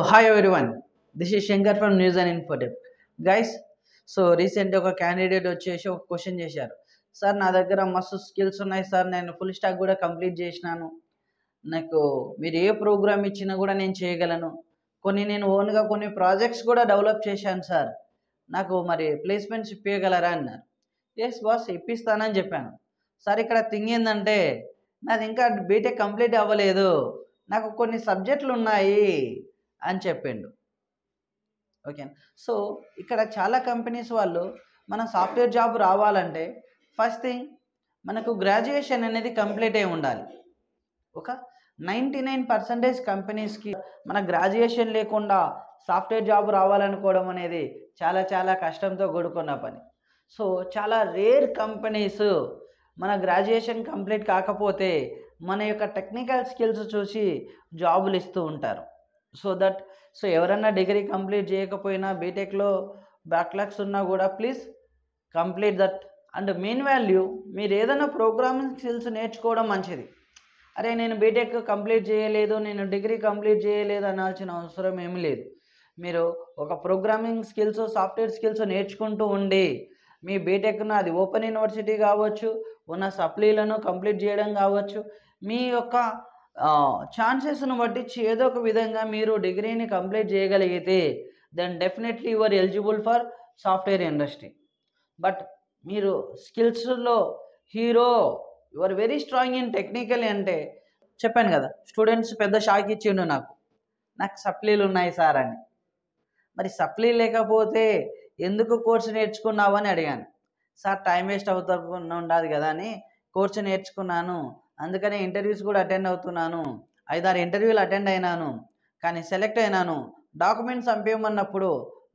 Hi everyone, this is Shankar from News and Infotech. Guys, recent ఒక candidate వచ్చేసి ఒక question చేశారు. Sir నా దగ్గర మస్తు స్కిల్స్ ఉన్నాయి సార్, నేను ఫుల్ స్టాక్ కూడా కంప్లీట్ చేసినాను. నాకు మీరు ఏ ప్రోగ్రామ్ ఇచ్చినా కూడా నేను చేయగలను. నేను ఓన్గా కొన్ని ప్రాజెక్ట్స్ కూడా డెవలప్ చేశాను సార్. నాకు మరి ప్లేస్మెంట్స్ ఇప్పించగలరా అన్నారు. ఎస్ బాస్ ఇప్పిస్తానని చెప్పాను. సార్ ఇక్కడ థింగ్ ఏంటంటే నాది ఇంకా బీటెక్ కంప్లీట్ అవ్వలేదు, నాకు కొన్ని సబ్జెక్టులు ఉన్నాయి అని చెప్పిండు. ఓకే. సో ఇక్కడ చాలా కంపెనీస్ వాళ్ళు మన సాఫ్ట్వేర్ జాబ్ రావాలంటే ఫస్ట్ థింగ్ మనకు గ్రాడ్యుయేషన్ అనేది కంప్లీట్ అయి ఉండాలి. ఒక 99% కంపెనీస్కి మన గ్రాడ్యుయేషన్ లేకుండా సాఫ్ట్వేర్ జాబ్ రావాలనుకోవడం అనేది చాలా చాలా కష్టంతో కూడుకున్న పని. సో చాలా రేర్ కంపెనీస్ మన గ్రాడ్యుయేషన్ కంప్లీట్ కాకపోతే మన యొక్క టెక్నికల్ స్కిల్స్ చూసి జాబులు ఇస్తూ ఉంటారు. సో ఎవరన్నా డిగ్రీ కంప్లీట్ చేయకపోయినా బీటెక్లో బ్యాక్లాగ్స్ ఉన్నా కూడా please complete that. And main value మీరు ఏదైనా ప్రోగ్రామింగ్ స్కిల్స్ నేర్చుకోవడం మంచిది. అరే నేను బీటెక్ కంప్లీట్ చేయలేదు, నేను డిగ్రీ కంప్లీట్ చేయలేదు అనాల్సిన అవసరం ఏమీ లేదు. మీరు ఒక ప్రోగ్రామింగ్ స్కిల్స్ సాఫ్ట్వేర్ స్కిల్స్ నేర్చుకుంటూ ఉండి మీ బీటెక్ను అది ఓపెన్ యూనివర్సిటీ కావచ్చు, ఉన్న సప్లీలను కంప్లీట్ చేయడం కావచ్చు, మీ యొక్క ఛాన్సెస్ను బట్టి ఏదో ఒక విధంగా మీరు డిగ్రీని కంప్లీట్ చేయగలిగితే then definitely you are eligible for software industry. But మీరు స్కిల్స్లో hero, you are very strong in technical అంటే చెప్పాను కదా, స్టూడెంట్స్ పెద్ద షాక్ ఇచ్చిండు నాకు సప్లీలు ఉన్నాయి సార్ అని. మరి సప్లీ లేకపోతే ఎందుకు కోర్సు నేర్చుకున్నావు అని అడిగాను. సార్ టైం వేస్ట్ అవుతకుండా ఉండదు కదా అని కోర్సు నేర్చుకున్నాను, అందుకనే ఇంటర్వ్యూస్ కూడా అటెండ్ అవుతున్నాను, 5-6 ఇంటర్వ్యూలు అటెండ్ అయినాను, కానీ సెలెక్ట్ అయినాను. డాక్యుమెంట్స్ పంపించమన్నప్పుడు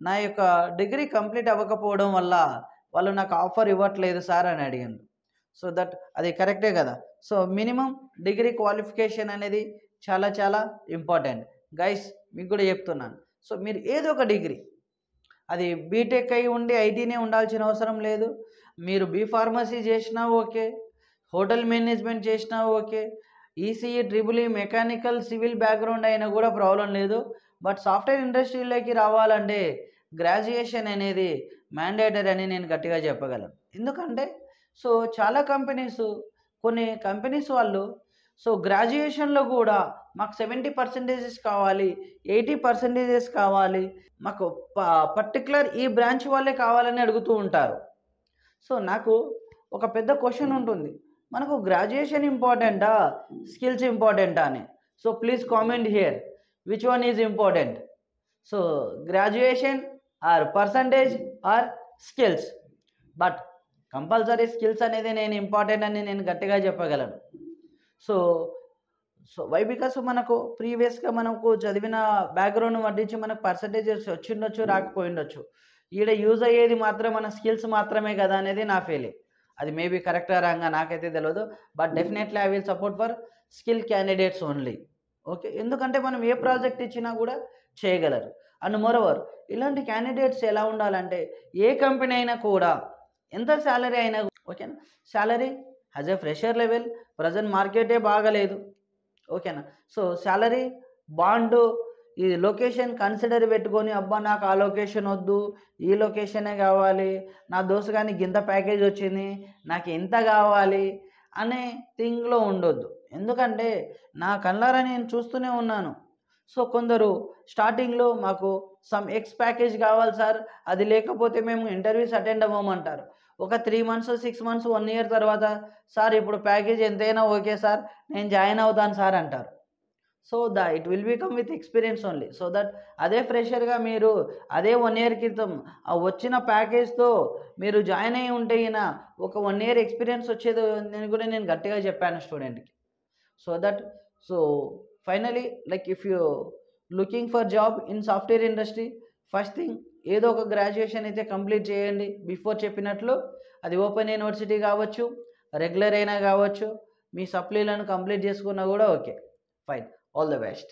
నా యొక్క డిగ్రీ కంప్లీట్ అవ్వకపోవడం వల్ల వాళ్ళు నాకు ఆఫర్ ఇవ్వట్లేదు సార్ అని అడిగాను. సో దట్ అది కరెక్టే కదా. సో మినిమం డిగ్రీ క్వాలిఫికేషన్ అనేది చాలా చాలా ఇంపార్టెంట్ గైస్, మీకు కూడా చెప్తున్నాను. సో మీరు ఏదో ఒక డిగ్రీ, అది బీటెక్ అయి ఉండి ఐటీనే ఉండాల్సిన అవసరం లేదు. మీరు బీఫార్మసీ చేసినా ఓకే, హోటల్ మేనేజ్మెంట్ చేసినా okay, ECE triple E mechanical civil background అయినా కూడా ప్రాబ్లం లేదు. బట్ సాఫ్ట్వేర్ ఇండస్ట్రీలోకి రావాలంటే గ్రాడ్యుయేషన్ అనేది మ్యాండేటరీ అని నేను గట్టిగా చెప్పగలను. ఎందుకంటే సో చాలా కొన్ని కంపెనీస్ వాళ్ళు గ్రాడ్యుయేషన్లో కూడా మాకు 70% కావాలి, 80% కావాలి, మాకు పర్టికులర్ ఈ బ్రాంచ్ వాళ్ళే కావాలని అడుగుతూ ఉంటారు. సో నాకు ఒక పెద్ద క్వశ్చన్ ఉంటుంది, మనకు గ్రాడ్యుయేషన్ ఇంపార్టెంటా స్కిల్స్ ఇంపార్టెంటా అని. So please comment here which one is important. So graduation or percentage or skills. But compulsory skills అనేది నేను ఇంపార్టెంట్ అని నేను గట్టిగా చెప్పగలను. సో వై బికాస్ మనకు ప్రీవియస్గా మనకు చదివిన బ్యాక్గ్రౌండ్ పట్టించి మనకు పర్సంటేజెస్ వచ్చిండొచ్చు, రాకపోయిండొచ్చు. ఈడ యూజ్ అయ్యేది మాత్రం మన స్కిల్స్ మాత్రమే కదా అనేది నా ఫీలింగ్. అది మేబీ కరెక్టా రాంగా నాకైతే తెలియదు. But definitely I will support for skill candidates only. Okay, ఎందుకంటే మనం ఏ ప్రాజెక్ట్ ఇచ్చినా కూడా చేయగలరు. అండ్ మోరోవర్ ఇలాంటి క్యాండిడేట్స్ ఎలా ఉండాలంటే ఏ కంపెనీ అయినా కూడా ఎంత శాలరీ అయినా ఓకేనా, salary as a fresher level present మార్కెటే బాగలేదు ఓకేనా. సో శాలరీ బాండు ఈ లొకేషన్ కన్సిడర్ పెట్టుకొని అబ్బా నాకు ఆ లొకేషన్ వద్దు, ఈ లొకేషనే కావాలి, నా దోస్తు కానీ గింత ప్యాకేజ్ వచ్చింది నాకు ఎంత కావాలి అనే థింగ్లో ఉండొద్దు. ఎందుకంటే నా కళ్ళారా నేను చూస్తూనే ఉన్నాను. సో కొందరు స్టార్టింగ్లో మాకు సమ్ ఎక్స్ ప్యాకేజ్ కావాలి సార్, అది లేకపోతే మేము ఇంటర్వ్యూస్ అటెండ్ అవ్వమంటారు. ఒక 3 months 6 months 1 year తర్వాత సార్ ఇప్పుడు ప్యాకేజ్ ఎంతైనా ఓకే సార్ నేను జాయిన్ అవుతాను సార్ అంటారు. So it will become with experience only. So that అదే ఫ్రెషర్గా మీరు అదే 1 year క్రితం ఆ వచ్చిన ప్యాకేజ్తో మీరు జాయిన్ అయ్యి ఉంటే ఒక 1 year ఎక్స్పీరియన్స్ వచ్చేది నేను కూడా నేను గట్టిగా చెప్పాను స్టూడెంట్కి. So finally like if you looking for job in software industry, first thing ఏదో ఒక గ్రాడ్యుయేషన్ అయితే కంప్లీట్ చేయండి. బిఫోర్ చెప్పినట్లు అది ఓపెన్ యూనివర్సిటీ కావచ్చు, రెగ్యులర్ అయినా కావచ్చు, మీ సప్లీలను కంప్లీట్ చేసుకున్నా కూడా okay, fine, all the best.